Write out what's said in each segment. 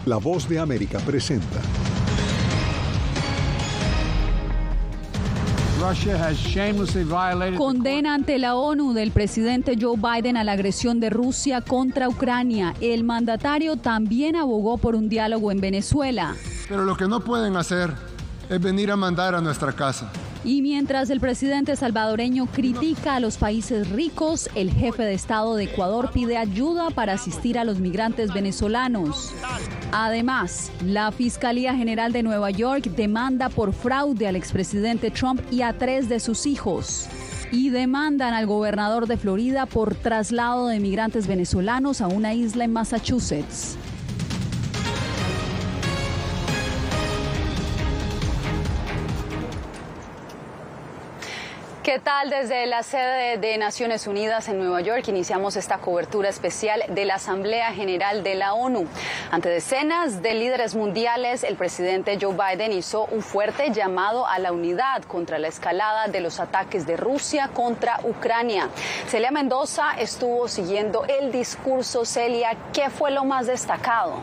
La Voz de América presenta. Condena ante la ONU del presidente Joe Biden a la agresión de Rusia contra Ucrania. El mandatario también abogó por un diálogo en Venezuela. Pero lo que no pueden hacer es venir a mandar a nuestra casa. Y mientras el presidente salvadoreño critica a los países ricos, el jefe de Estado de Ecuador pide ayuda para asistir a los migrantes venezolanos. Además, la Fiscalía General de Nueva York demanda por fraude al expresidente Trump y a 3 de sus hijos. Y demandan al gobernador de Florida por traslado de migrantes venezolanos a una isla en Massachusetts. ¿Qué tal? Desde la sede de Naciones Unidas en Nueva York iniciamos esta cobertura especial de la Asamblea General de la ONU. Ante decenas de líderes mundiales, el presidente Joe Biden hizo un fuerte llamado a la unidad contra la escalada de los ataques de Rusia contra Ucrania. Celia Mendoza estuvo siguiendo el discurso. Celia, ¿qué fue lo más destacado?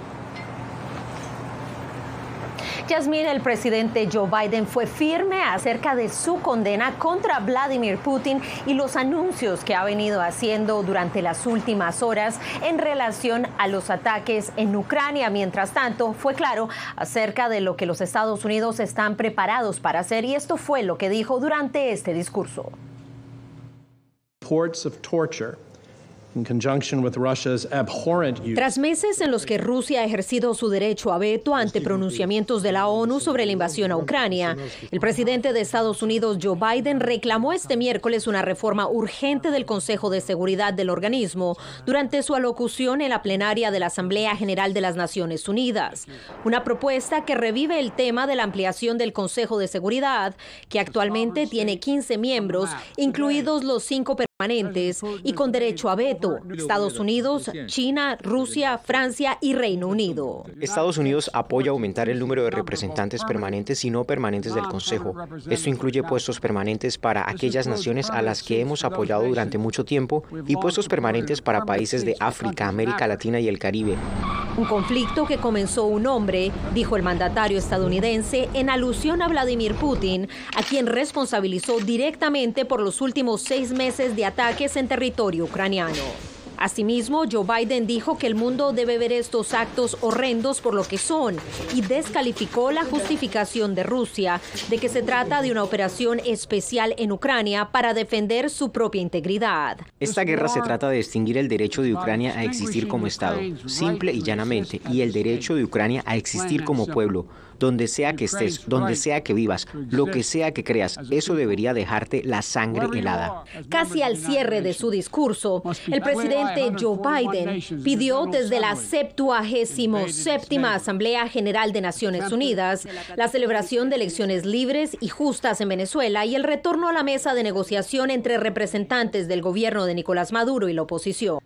Yasmín, el presidente Joe Biden fue firme acerca de su condena contra Vladimir Putin y los anuncios que ha venido haciendo durante las últimas horas en relación a los ataques en Ucrania. Mientras tanto, fue claro acerca de lo que los Estados Unidos están preparados para hacer, y esto fue lo que dijo durante este discurso. Reports of torture. Tras meses en los que Rusia ha ejercido su derecho a veto ante pronunciamientos de la ONU sobre la invasión a Ucrania, el presidente de Estados Unidos, Joe Biden, reclamó este miércoles una reforma urgente del Consejo de Seguridad del organismo durante su alocución en la plenaria de la Asamblea General de las Naciones Unidas. Una propuesta que revive el tema de la ampliación del Consejo de Seguridad, que actualmente tiene 15 miembros, incluidos los 5 permanentes y con derecho a veto: Estados Unidos, China, Rusia, Francia y Reino Unido. Estados Unidos apoya aumentar el número de representantes permanentes y no permanentes del Consejo. Esto incluye puestos permanentes para aquellas naciones a las que hemos apoyado durante mucho tiempo y puestos permanentes para países de África, América Latina y el Caribe. Un conflicto que comenzó un hombre, dijo el mandatario estadounidense, en alusión a Vladimir Putin, a quien responsabilizó directamente por los últimos 6 meses de ataques en territorio ucraniano. Asimismo, Joe Biden dijo que el mundo debe ver estos actos horrendos por lo que son y descalificó la justificación de Rusia de que se trata de una operación especial en Ucrania para defender su propia integridad. Esta guerra se trata de extinguir el derecho de Ucrania a existir como Estado, simple y llanamente, y el derecho de Ucrania a existir como pueblo. Donde sea que estés, donde sea que vivas, lo que sea que creas, eso debería dejarte la sangre helada. Casi al cierre de su discurso, el presidente Joe Biden pidió desde la 77ª Asamblea General de Naciones Unidas la celebración de elecciones libres y justas en Venezuela y el retorno a la mesa de negociación entre representantes del gobierno de Nicolás Maduro y la oposición.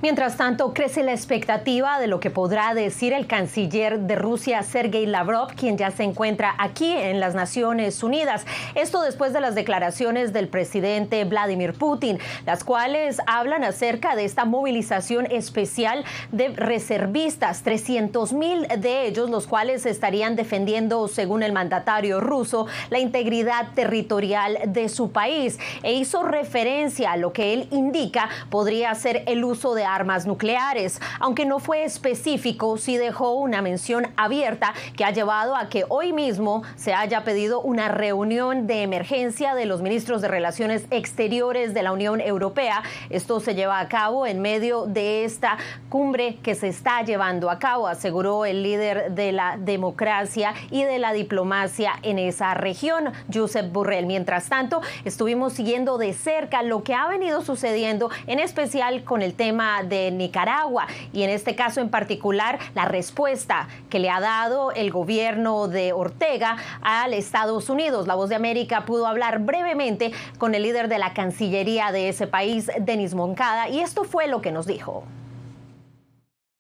Mientras tanto, crece la expectativa de lo que podrá decir el canciller de Rusia, Sergei Lavrov, quien ya se encuentra aquí en las Naciones Unidas. Esto después de las declaraciones del presidente Vladimir Putin, las cuales hablan acerca de esta movilización especial de reservistas, 300,000 de ellos, los cuales estarían defendiendo, según el mandatario ruso, la integridad territorial de su país. E hizo referencia a lo que él indica podría ser el uso de armas nucleares. Aunque no fue específico, sí dejó una mención abierta que ha llevado a que hoy mismo se haya pedido una reunión de emergencia de los ministros de Relaciones Exteriores de la Unión Europea. Esto se lleva a cabo en medio de esta cumbre que se está llevando a cabo, aseguró el líder de la democracia y de la diplomacia en esa región, Josep Borrell. Mientras tanto, estuvimos siguiendo de cerca lo que ha venido sucediendo, en especial con el tema de Nicaragua y en este caso en particular la respuesta que le ha dado el gobierno de Ortega al Estados Unidos. La Voz de América pudo hablar brevemente con el líder de la Cancillería de ese país, Denis Moncada, y esto fue lo que nos dijo.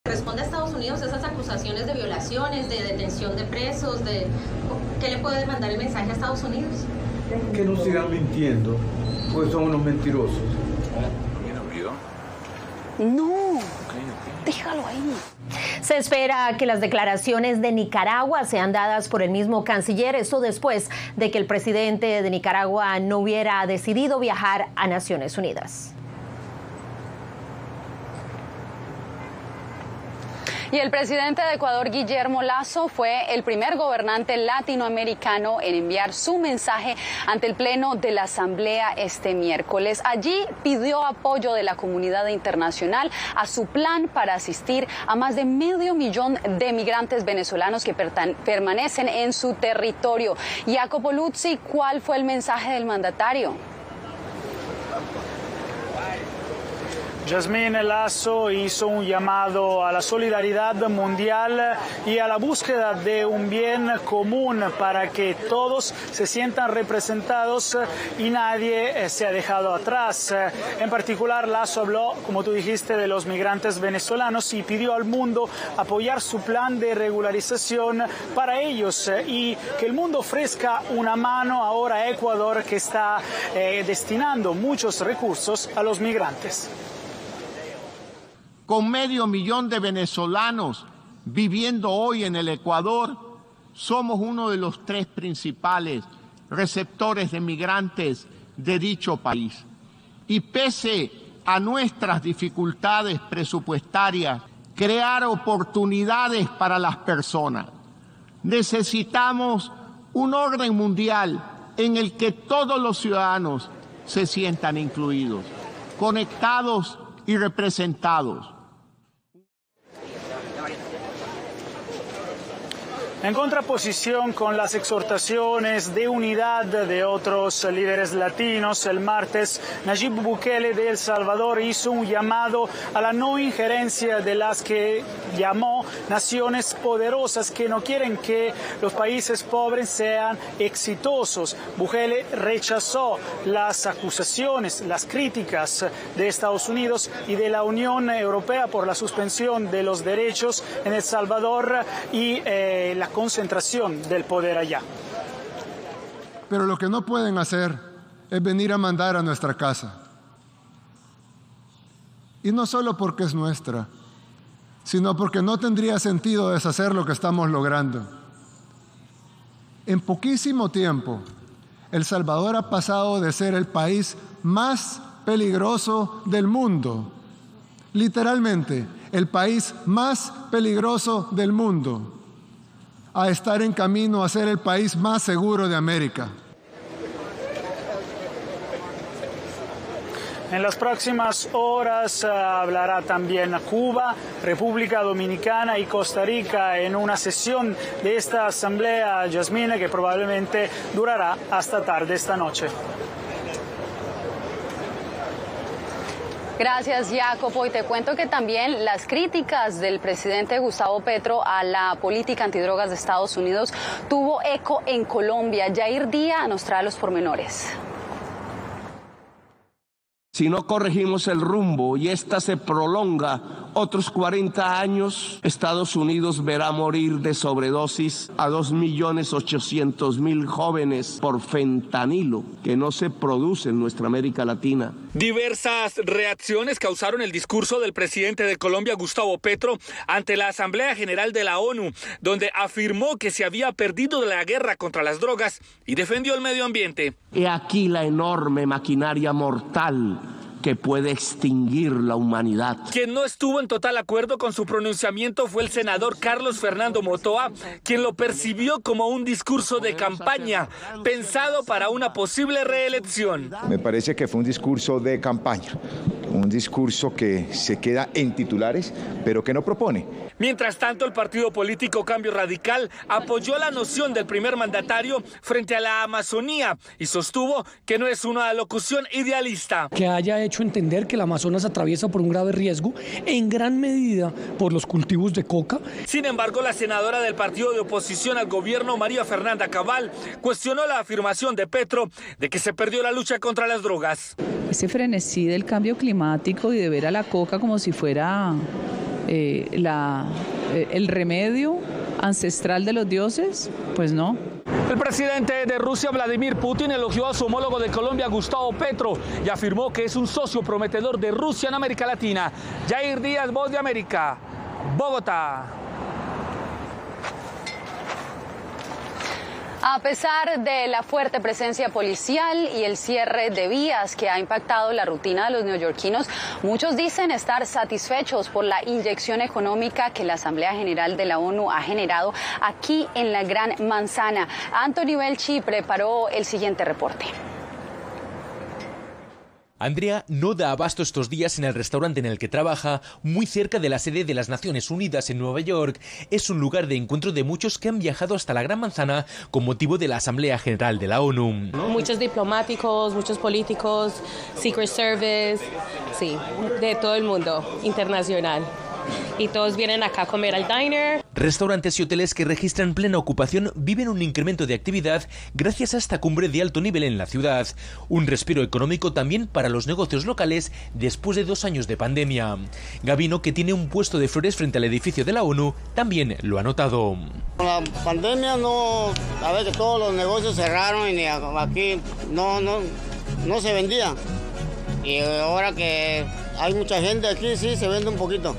¿Responde a Estados Unidos esas acusaciones de violaciones, de detención de presos? ¿Qué le puede mandar el mensaje a Estados Unidos? Que no sigan mintiendo, porque son unos mentirosos. No, Déjalo ahí. Se espera que las declaraciones de Nicaragua sean dadas por el mismo canciller, esto después de que el presidente de Nicaragua no hubiera decidido viajar a Naciones Unidas. Y el presidente de Ecuador, Guillermo Lasso, fue el primer gobernante latinoamericano en enviar su mensaje ante el Pleno de la Asamblea este miércoles. Allí pidió apoyo de la comunidad internacional a su plan para asistir a más de 500.000 de migrantes venezolanos que permanecen en su territorio. Jacopo Luzzi, ¿cuál fue el mensaje del mandatario? Yasmín Lasso hizo un llamado a la solidaridad mundial y a la búsqueda de un bien común para que todos se sientan representados y nadie se ha dejado atrás. En particular, Lasso habló, como tú dijiste, de los migrantes venezolanos y pidió al mundo apoyar su plan de regularización para ellos y que el mundo ofrezca una mano ahora a Ecuador, que está destinando muchos recursos a los migrantes. Con 500.000 de venezolanos viviendo hoy en el Ecuador, somos uno de los 3 principales receptores de migrantes de dicho país. Y pese a nuestras dificultades presupuestarias, crear oportunidades para las personas, necesitamos un orden mundial en el que todos los ciudadanos se sientan incluidos, conectados y representados. En contraposición con las exhortaciones de unidad de otros líderes latinos, el martes Nayib Bukele de El Salvador hizo un llamado a la no injerencia de las que llamó naciones poderosas que no quieren que los países pobres sean exitosos. Bukele rechazó las acusaciones, las críticas de Estados Unidos y de la Unión Europea por la suspensión de los derechos en El Salvador y la concentración del poder allá. Pero lo que no pueden hacer es venir a mandar a nuestra casa. Y no solo porque es nuestra, sino porque no tendría sentido deshacer lo que estamos logrando. En poquísimo tiempo, El Salvador ha pasado de ser el país más peligroso del mundo, literalmente, el país más peligroso del mundo, a estar en camino a ser el país más seguro de América. En las próximas horas hablará también Cuba, República Dominicana y Costa Rica en una sesión de esta asamblea, Yasmina, que probablemente durará hasta tarde esta noche. Gracias, Jacopo. Y te cuento que también las críticas del presidente Gustavo Petro a la política antidrogas de Estados Unidos tuvo eco en Colombia. Yair Díaz nos trae los pormenores. Si no corregimos el rumbo y esta se prolonga otros 40 años, Estados Unidos verá morir de sobredosis a 2.800.000 jóvenes por fentanilo, que no se produce en nuestra América Latina. Diversas reacciones causaron el discurso del presidente de Colombia, Gustavo Petro, ante la Asamblea General de la ONU, donde afirmó que se había perdido la guerra contra las drogas y defendió el medio ambiente. He aquí la enorme maquinaria mortal que puede extinguir la humanidad. Quien no estuvo en total acuerdo con su pronunciamiento fue el senador Carlos Fernando Motoa, quien lo percibió como un discurso de campaña, pensado para una posible reelección. Me parece que fue un discurso de campaña, un discurso que se queda en titulares, pero que no propone. Mientras tanto, el partido político Cambio Radical apoyó la noción del primer mandatario frente a la Amazonía y sostuvo que no es una alocución idealista. Que haya hecho entender que el Amazonas atraviesa por un grave riesgo, en gran medida por los cultivos de coca. Sin embargo, la senadora del partido de oposición al gobierno, María Fernanda Cabal, cuestionó la afirmación de Petro de que se perdió la lucha contra las drogas. Ese frenesí del cambio climático y de ver a la coca como si fuera el remedio ancestral de los dioses, pues no. El presidente de Rusia, Vladimir Putin, elogió a su homólogo de Colombia, Gustavo Petro, y afirmó que es un socio prometedor de Rusia en América Latina. Jair Díaz, Voz de América, Bogotá. A pesar de la fuerte presencia policial y el cierre de vías que ha impactado la rutina de los neoyorquinos, muchos dicen estar satisfechos por la inyección económica que la Asamblea General de la ONU ha generado aquí en la Gran Manzana. Anthony Belchi preparó el siguiente reporte. Andrea no da abasto estos días en el restaurante en el que trabaja, muy cerca de la sede de las Naciones Unidas en Nueva York. Es un lugar de encuentro de muchos que han viajado hasta la Gran Manzana con motivo de la Asamblea General de la ONU. Muchos diplomáticos, muchos políticos, Secret Service, sí, de todo el mundo internacional. Y todos vienen acá a comer al diner. Restaurantes y hoteles que registran plena ocupación viven un incremento de actividad gracias a esta cumbre de alto nivel en la ciudad. Un respiro económico también para los negocios locales después de 2 años de pandemia. Gavino, que tiene un puesto de flores frente al edificio de la ONU, también lo ha notado. Con la pandemia a ver que todos los negocios cerraron y aquí no se vendía. Y ahora que hay mucha gente aquí, sí, se vende un poquito.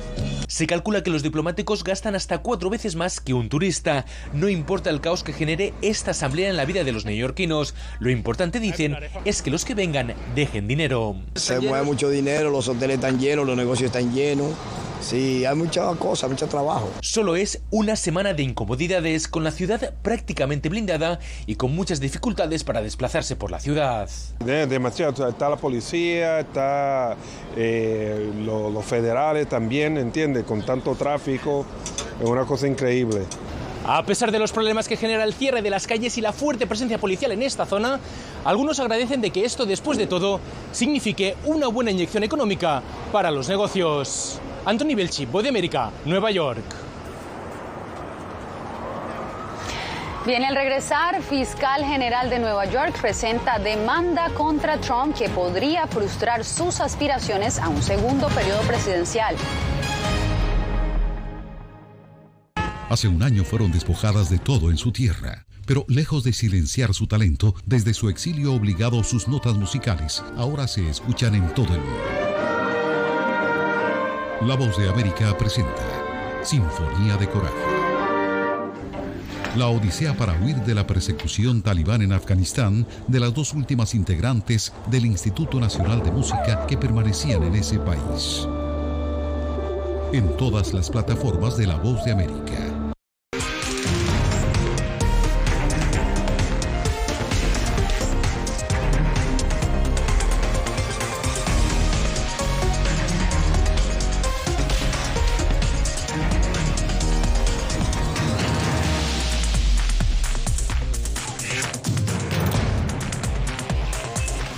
Se calcula que los diplomáticos gastan hasta 4 veces más que un turista. No importa el caos que genere esta asamblea en la vida de los neoyorquinos. Lo importante, dicen, es que los que vengan dejen dinero. Se mueve mucho dinero, los hoteles están llenos, los negocios están llenos. Sí, hay muchas cosas, mucho trabajo. Solo es una semana de incomodidades, con la ciudad prácticamente blindada y con muchas dificultades para desplazarse por la ciudad. Demasiado, está la policía, está los federales también, ¿entiendes? Con tanto tráfico, es una cosa increíble. A pesar de los problemas que genera el cierre de las calles y la fuerte presencia policial en esta zona, algunos agradecen de que esto, después de todo, signifique una buena inyección económica para los negocios. Anthony Belchi, Voz de América, Nueva York. Bien, al regresar, fiscal general de Nueva York presenta demanda contra Trump que podría frustrar sus aspiraciones a un segundo periodo presidencial. Hace un año fueron despojadas de todo en su tierra, pero lejos de silenciar su talento, desde su exilio obligado sus notas musicales ahora se escuchan en todo el mundo. La Voz de América presenta Sinfonía de Coraje. La odisea para huir de la persecución talibán en Afganistán de las 2 últimas integrantes del Instituto Nacional de Música que permanecían en ese país. En todas las plataformas de La Voz de América.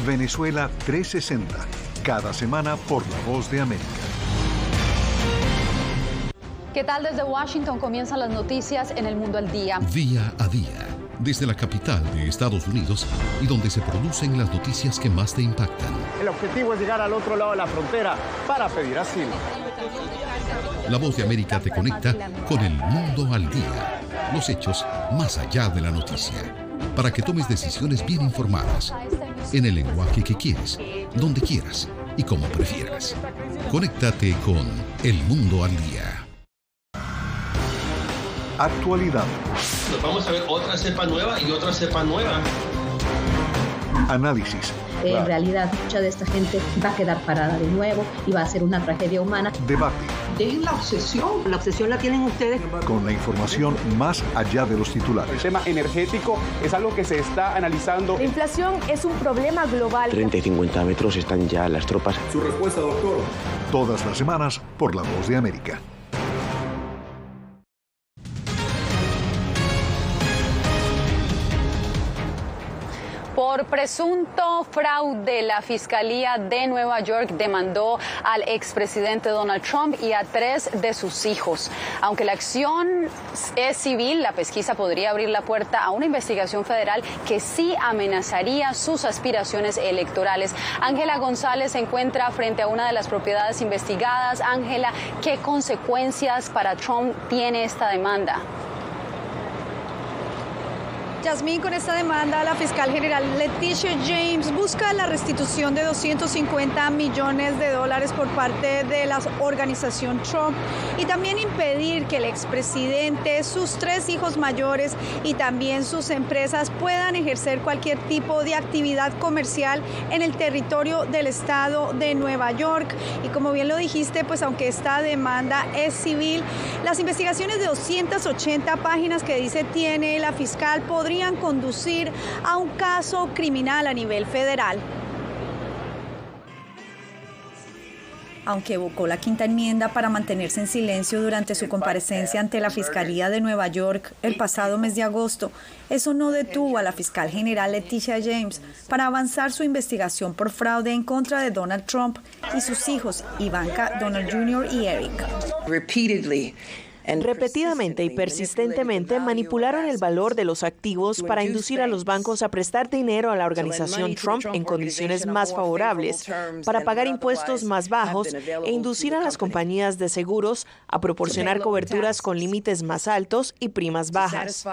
Venezuela 360, cada semana por La Voz de América. ¿Qué tal? Desde Washington comienzan las noticias en El Mundo al Día. Día a día, desde la capital de Estados Unidos y donde se producen las noticias que más te impactan. El objetivo es llegar al otro lado de la frontera para pedir asilo. La Voz de América te conecta con El Mundo al Día. Los hechos más allá de la noticia. Para que tomes decisiones bien informadas. En el lenguaje que quieres, donde quieras y como prefieras. Conéctate con El Mundo al Día. Actualidad. Nos vamos a ver otra cepa nueva y otra cepa nueva. Análisis. En realidad, mucha de esta gente va a quedar parada de nuevo y va a ser una tragedia humana. Debate. Dejen la obsesión. La obsesión la tienen ustedes. Con la información más allá de los titulares. El tema energético es algo que se está analizando. La inflación es un problema global. 30 y 50 metros están ya las tropas. Su respuesta, doctor. Todas las semanas por La Voz de América. Por presunto fraude, la Fiscalía de Nueva York demandó al expresidente Donald Trump y a 3 de sus hijos. Aunque la acción es civil, la pesquisa podría abrir la puerta a una investigación federal que sí amenazaría sus aspiraciones electorales. Ángela González se encuentra frente a una de las propiedades investigadas. Ángela, ¿qué consecuencias para Trump tiene esta demanda? Yasmín, con esta demanda, la fiscal general Leticia James busca la restitución de $250 millones por parte de la organización Trump y también impedir que el expresidente, sus 3 hijos mayores y también sus empresas puedan ejercer cualquier tipo de actividad comercial en el territorio del estado de Nueva York. Y como bien lo dijiste, pues aunque esta demanda es civil, las investigaciones de 280 páginas que dice tiene la fiscal podrían conducir a un caso criminal a nivel federal. Aunque evocó la quinta enmienda para mantenerse en silencio durante su comparecencia ante la Fiscalía de Nueva York el pasado mes de agosto, eso no detuvo a la fiscal general Leticia James para avanzar su investigación por fraude en contra de Donald Trump y sus hijos Ivanka, Donald Jr. y Eric. Repetidamente y persistentemente manipularon el valor de los activos para inducir a los bancos a prestar dinero a la organización Trump en condiciones más favorables, para pagar impuestos más bajos e inducir a las compañías de seguros a proporcionar coberturas con límites más altos y primas bajas.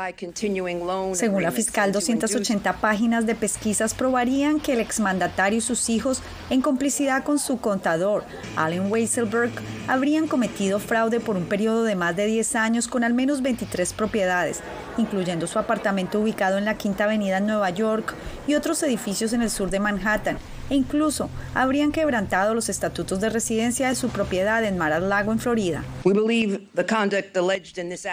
Según la fiscal, 280 páginas de pesquisas probarían que el exmandatario y sus hijos, en complicidad con su contador, Allen Weisselberg, habrían cometido fraude por un periodo de más de 10 años con al menos 23 propiedades, incluyendo su apartamento ubicado en la Quinta Avenida en Nueva York y otros edificios en el sur de Manhattan, e incluso habrían quebrantado los estatutos de residencia de su propiedad en Mar-a-Lago, en Florida.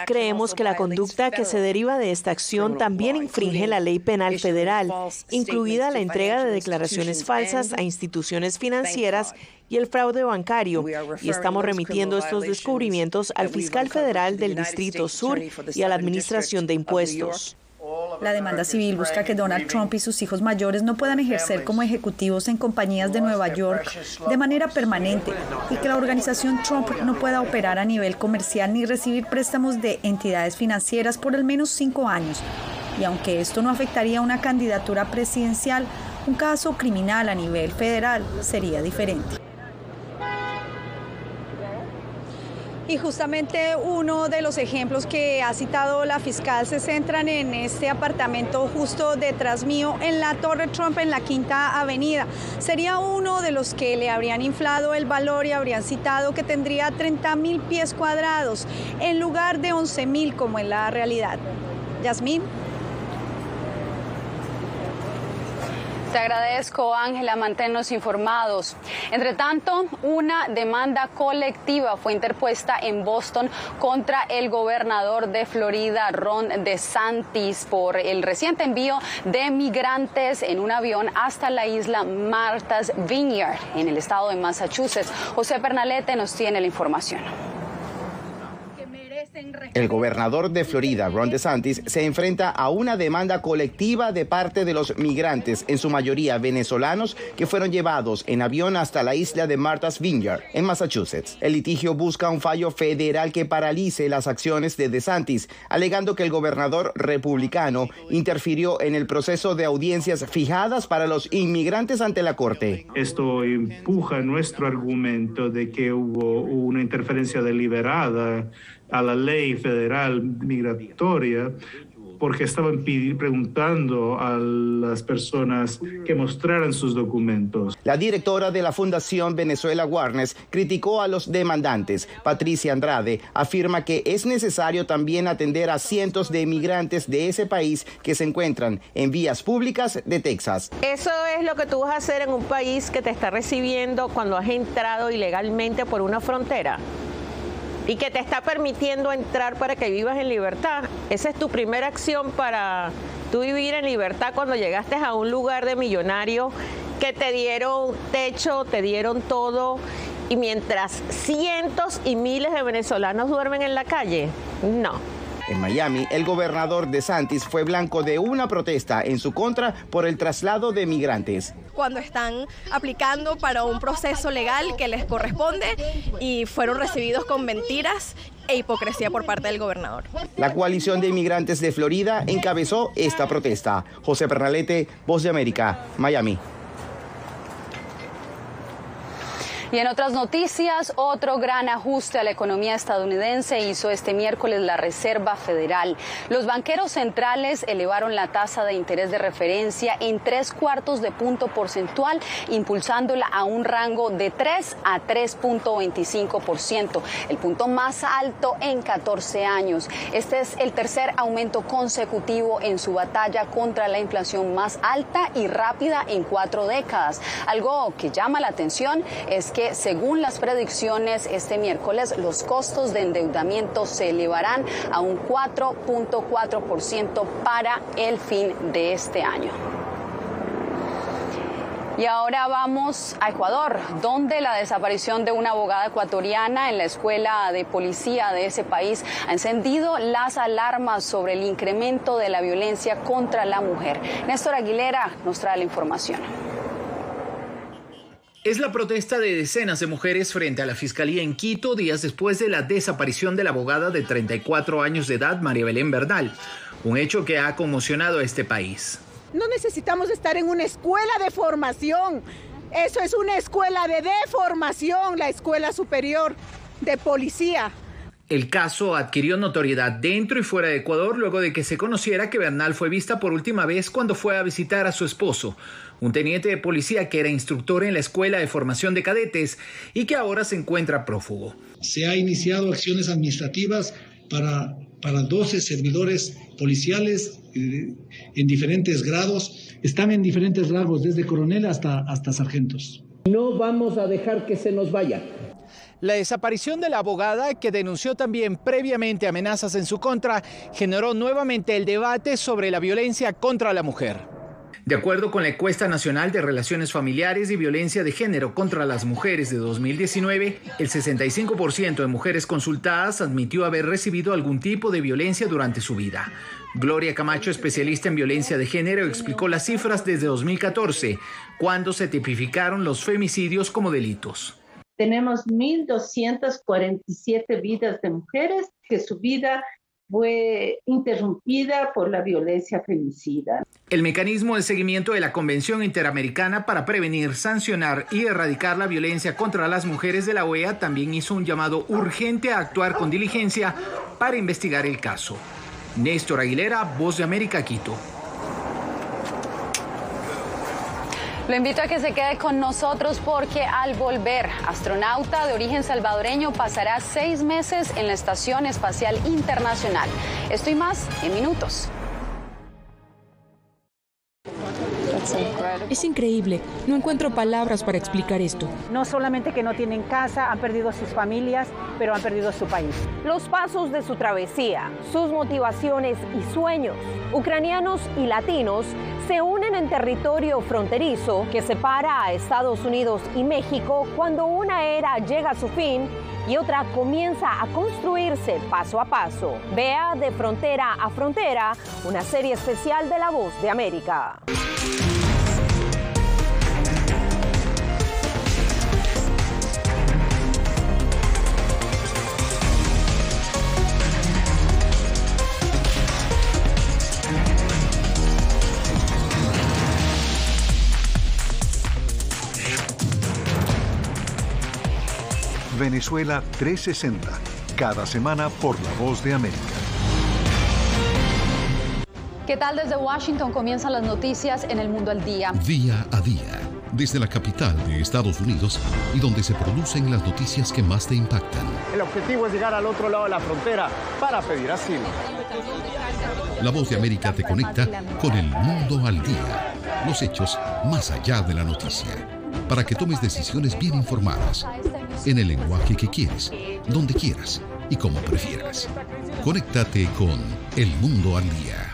Creemos que la conducta que se deriva de esta acción también infringe la ley penal federal, incluida la entrega de declaraciones falsas a instituciones financieras y el fraude bancario, y estamos remitiendo estos descubrimientos al fiscal federal del Distrito Sur y a la Administración de Impuestos. La demanda civil busca que Donald Trump y sus hijos mayores no puedan ejercer como ejecutivos en compañías de Nueva York de manera permanente y que la organización Trump no pueda operar a nivel comercial ni recibir préstamos de entidades financieras por al menos 5 años. Y aunque esto no afectaría una candidatura presidencial, un caso criminal a nivel federal sería diferente. Y justamente uno de los ejemplos que ha citado la fiscal se centran en este apartamento justo detrás mío en la Torre Trump en la Quinta Avenida. Sería uno de los que le habrían inflado el valor y habrían citado que tendría 30.000 pies cuadrados en lugar de 11.000 como en la realidad. Yasmín. Te agradezco, Ángela, manténnos informados. Entre tanto, una demanda colectiva fue interpuesta en Boston contra el gobernador de Florida, Ron DeSantis, por el reciente envío de migrantes en un avión hasta la isla Martha's Vineyard, en el estado de Massachusetts. José Pernalete nos tiene la información. El gobernador de Florida, Ron DeSantis, se enfrenta a una demanda colectiva de parte de los migrantes, en su mayoría venezolanos, que fueron llevados en avión hasta la isla de Martha's Vineyard, en Massachusetts. El litigio busca un fallo federal que paralice las acciones de DeSantis, alegando que el gobernador republicano interfirió en el proceso de audiencias fijadas para los inmigrantes ante la corte. Esto empuja nuestro argumento de que hubo una interferencia deliberada a la ley federal migratoria, porque estaban preguntando a las personas que mostraran sus documentos. La directora de la Fundación Venezuela Warnes criticó a los demandantes. Patricia Andrade afirma que es necesario también atender a cientos de inmigrantes de ese país que se encuentran en vías públicas de Texas. Eso es lo que tú vas a hacer en un país que te está recibiendo cuando has entrado ilegalmente por una frontera y que te está permitiendo entrar para que vivas en libertad. Esa es tu primera acción para tú vivir en libertad cuando llegaste a un lugar de millonario que te dieron techo, te dieron todo, y mientras cientos y miles de venezolanos duermen en la calle. No. En Miami, el gobernador DeSantis fue blanco de una protesta en su contra por el traslado de migrantes. Cuando están aplicando para un proceso legal que les corresponde y fueron recibidos con mentiras e hipocresía por parte del gobernador. La coalición de inmigrantes de Florida encabezó esta protesta. José Pernalete, Voz de América, Miami. Y en otras noticias, otro gran ajuste a la economía estadounidense hizo este miércoles la Reserva Federal. Los banqueros centrales elevaron la tasa de interés de referencia en 0,75 puntos porcentual, impulsándola a un rango de 3 a 3.25%, el punto más alto en 14 años. Este es el tercer aumento consecutivo en su batalla contra la inflación más alta y rápida en 4 décadas. Algo que llama la atención es que, según las predicciones, este miércoles los costos de endeudamiento se elevarán a un 4.4% para el fin de este año. Y ahora vamos a Ecuador, donde la desaparición de una abogada ecuatoriana en la escuela de policía de ese país ha encendido las alarmas sobre el incremento de la violencia contra la mujer. Néstor Aguilera nos trae la información. Es la protesta de decenas de mujeres frente a la Fiscalía en Quito días después de la desaparición de la abogada de 34 años de edad, María Belén Bernal, un hecho que ha conmocionado a este país. No necesitamos estar en una escuela de formación, eso es una escuela de deformación, la Escuela Superior de Policía. El caso adquirió notoriedad dentro y fuera de Ecuador luego de que se conociera que Bernal fue vista por última vez cuando fue a visitar a su esposo, un teniente de policía que era instructor en la Escuela de Formación de Cadetes y que ahora se encuentra prófugo. Se ha iniciado acciones administrativas para 12 servidores policiales en diferentes grados. Están en diferentes rangos, desde coronel hasta sargentos. No vamos a dejar que se nos vaya. La desaparición de la abogada, que denunció también previamente amenazas en su contra, generó nuevamente el debate sobre la violencia contra la mujer. De acuerdo con la Encuesta Nacional de Relaciones Familiares y Violencia de Género contra las Mujeres de 2019, el 65% de mujeres consultadas admitió haber recibido algún tipo de violencia durante su vida. Gloria Camacho, especialista en violencia de género, explicó las cifras desde 2014, cuando se tipificaron los femicidios como delitos. Tenemos 1.247 vidas de mujeres que su vida fue interrumpida por la violencia femicida. El mecanismo de seguimiento de la Convención Interamericana para prevenir, sancionar y erradicar la violencia contra las mujeres de la OEA también hizo un llamado urgente a actuar con diligencia para investigar el caso. Néstor Aguilera, Voz de América, Quito. Lo invito a que se quede con nosotros porque al volver, astronauta de origen salvadoreño pasará 6 meses en la Estación Espacial Internacional. Esto y más en minutos. Es increíble, no encuentro palabras para explicar esto. No solamente que no tienen casa, han perdido sus familias, pero han perdido su país. Los pasos de su travesía, sus motivaciones y sueños, ucranianos y latinos, se unen en territorio fronterizo que separa a Estados Unidos y México cuando una era llega a su fin y otra comienza a construirse paso a paso. Vea De Frontera a Frontera, una serie especial de La Voz de América. Venezuela 360, cada semana por La Voz de América. ¿Qué tal? Desde Washington comienzan las noticias en El Mundo al Día. Día a día, desde la capital de Estados Unidos y donde se producen las noticias que más te impactan. El objetivo es llegar al otro lado de la frontera para pedir asilo. La Voz de América te conecta con El Mundo al Día, los hechos más allá de la noticia, para que tomes decisiones bien informadas, en el lenguaje que quieres, donde quieras y como prefieras. Conéctate con El Mundo al Día.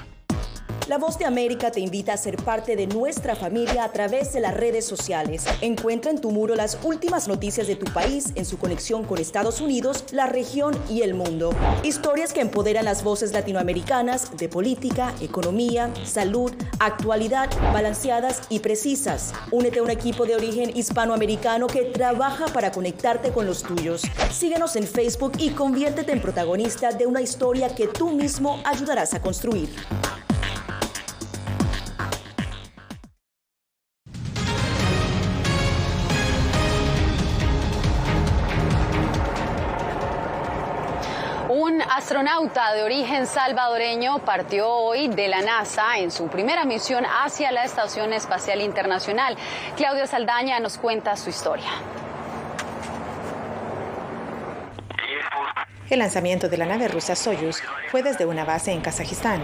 La Voz de América te invita a ser parte de nuestra familia a través de las redes sociales. Encuentra en tu muro las últimas noticias de tu país en su conexión con Estados Unidos, la región y el mundo. Historias que empoderan las voces latinoamericanas de política, economía, salud, actualidad, balanceadas y precisas. Únete a un equipo de origen hispanoamericano que trabaja para conectarte con los tuyos. Síguenos en Facebook y conviértete en protagonista de una historia que tú mismo ayudarás a construir. Un astronauta de origen salvadoreño partió hoy de la NASA en su primera misión hacia la Estación Espacial Internacional. Claudia Saldaña nos cuenta su historia. El lanzamiento de la nave rusa Soyuz fue desde una base en Kazajistán.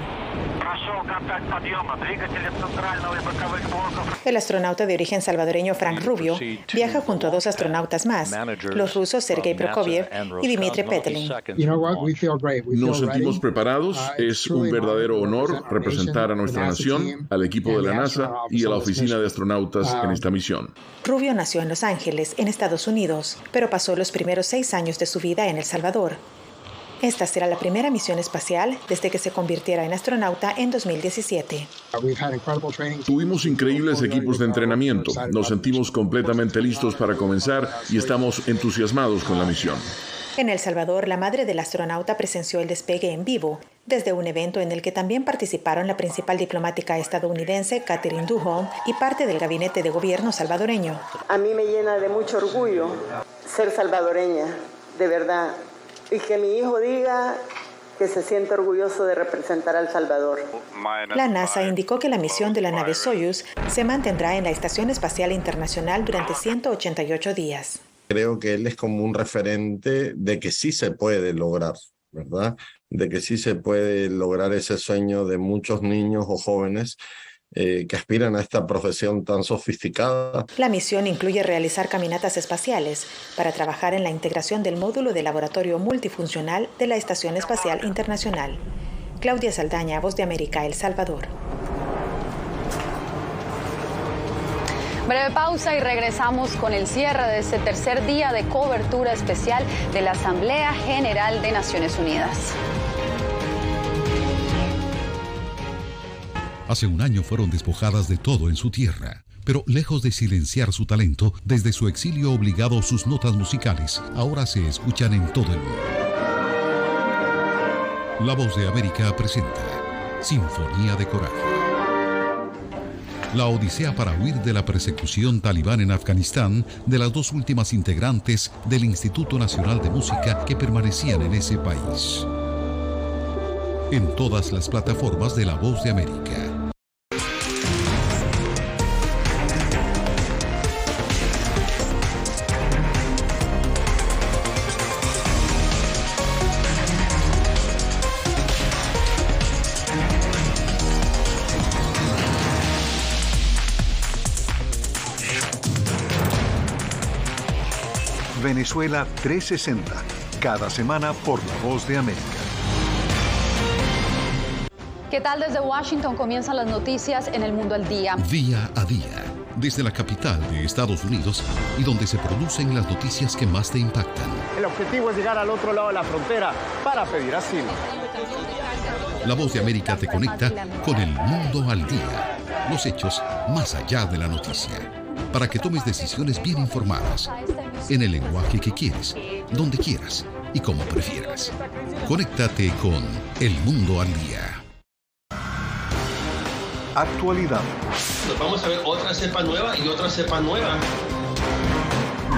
El astronauta de origen salvadoreño Frank Rubio viaja junto a 2 astronautas más, los rusos Sergei Prokofiev y Dmitry Petelin. Nos sentimos preparados. Es un verdadero honor representar a nuestra nación, al equipo de la NASA y a la Oficina de Astronautas en esta misión. Rubio nació en Los Ángeles, en Estados Unidos, pero pasó los primeros 6 años de su vida en El Salvador. Esta será la primera misión espacial desde que se convirtiera en astronauta en 2017. Tuvimos increíbles equipos de entrenamiento. Nos sentimos completamente listos para comenzar y estamos entusiasmados con la misión. En El Salvador, la madre del astronauta presenció el despegue en vivo, desde un evento en el que también participaron la principal diplomática estadounidense, Catherine Duholm, y parte del gabinete de gobierno salvadoreño. A mí me llena de mucho orgullo ser salvadoreña, de verdad. Y que mi hijo diga que se siente orgulloso de representar a El Salvador. La NASA indicó que la misión de la nave Soyuz se mantendrá en la Estación Espacial Internacional durante 188 días. Creo que él es como un referente de que sí se puede lograr, ¿verdad? De que sí se puede lograr ese sueño de muchos niños o jóvenes que aspiran a esta profesión tan sofisticada. La misión incluye realizar caminatas espaciales para trabajar en la integración del módulo de laboratorio multifuncional de la Estación Espacial Internacional. Claudia Saldaña, Voz de América, El Salvador. Breve pausa y regresamos con el cierre de este tercer día de cobertura especial de la Asamblea General de Naciones Unidas. Hace un año fueron despojadas de todo en su tierra, pero lejos de silenciar su talento, desde su exilio obligado sus notas musicales ahora se escuchan en todo el mundo. La Voz de América presenta Sinfonía de Coraje. La odisea para huir de la persecución talibán en Afganistán de las 2 últimas integrantes del Instituto Nacional de Música que permanecían en ese país. En todas las plataformas de La Voz de América. Venezuela 360, cada semana por La Voz de América. ¿Qué tal? Desde Washington comienzan las noticias en El Mundo al Día. Día a día, desde la capital de Estados Unidos y donde se producen las noticias que más te impactan. El objetivo es llegar al otro lado de la frontera para pedir asilo. La Voz de América te conecta con El Mundo al Día. Los hechos más allá de la noticia. Para que tomes decisiones bien informadas, en el lenguaje que quieres, donde quieras y como prefieras. Conéctate con El Mundo al Día. Actualidad. Nos vamos a ver otra cepa nueva y otra cepa nueva.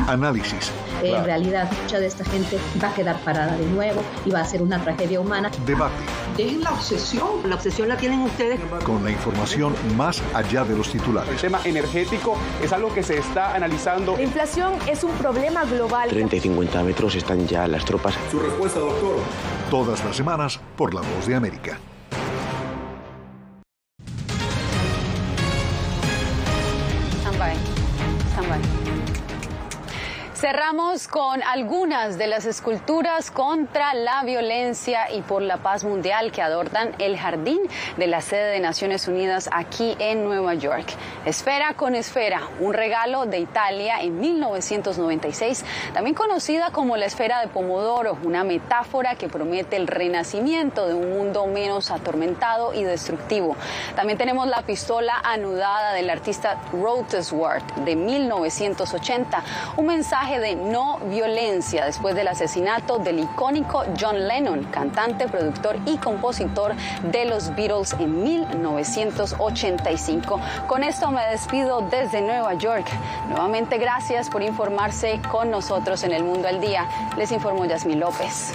Análisis. En realidad, mucha de esta gente va a quedar parada de nuevo y va a ser una tragedia humana. Debate. Dejen la obsesión la tienen ustedes. Con la información más allá de los titulares. El tema energético es algo que se está analizando. La inflación es un problema global. 30 y 50 metros están ya las tropas. Su respuesta, doctor. Todas las semanas por La Voz de América. Cerramos con algunas de las esculturas contra la violencia y por la paz mundial que adornan el jardín de la sede de Naciones Unidas aquí en Nueva York. Esfera con esfera, un regalo de Italia en 1996, también conocida como la esfera de Pomodoro, una metáfora que promete el renacimiento de un mundo menos atormentado y destructivo. También tenemos la pistola anudada del artista Rotesworth de 1980, un mensaje de no violencia después del asesinato del icónico John Lennon, cantante, productor y compositor de los Beatles en 1985. Con esto me despido desde Nueva York. Nuevamente gracias por informarse con nosotros en El Mundo al Día. Les informó Yasmín López.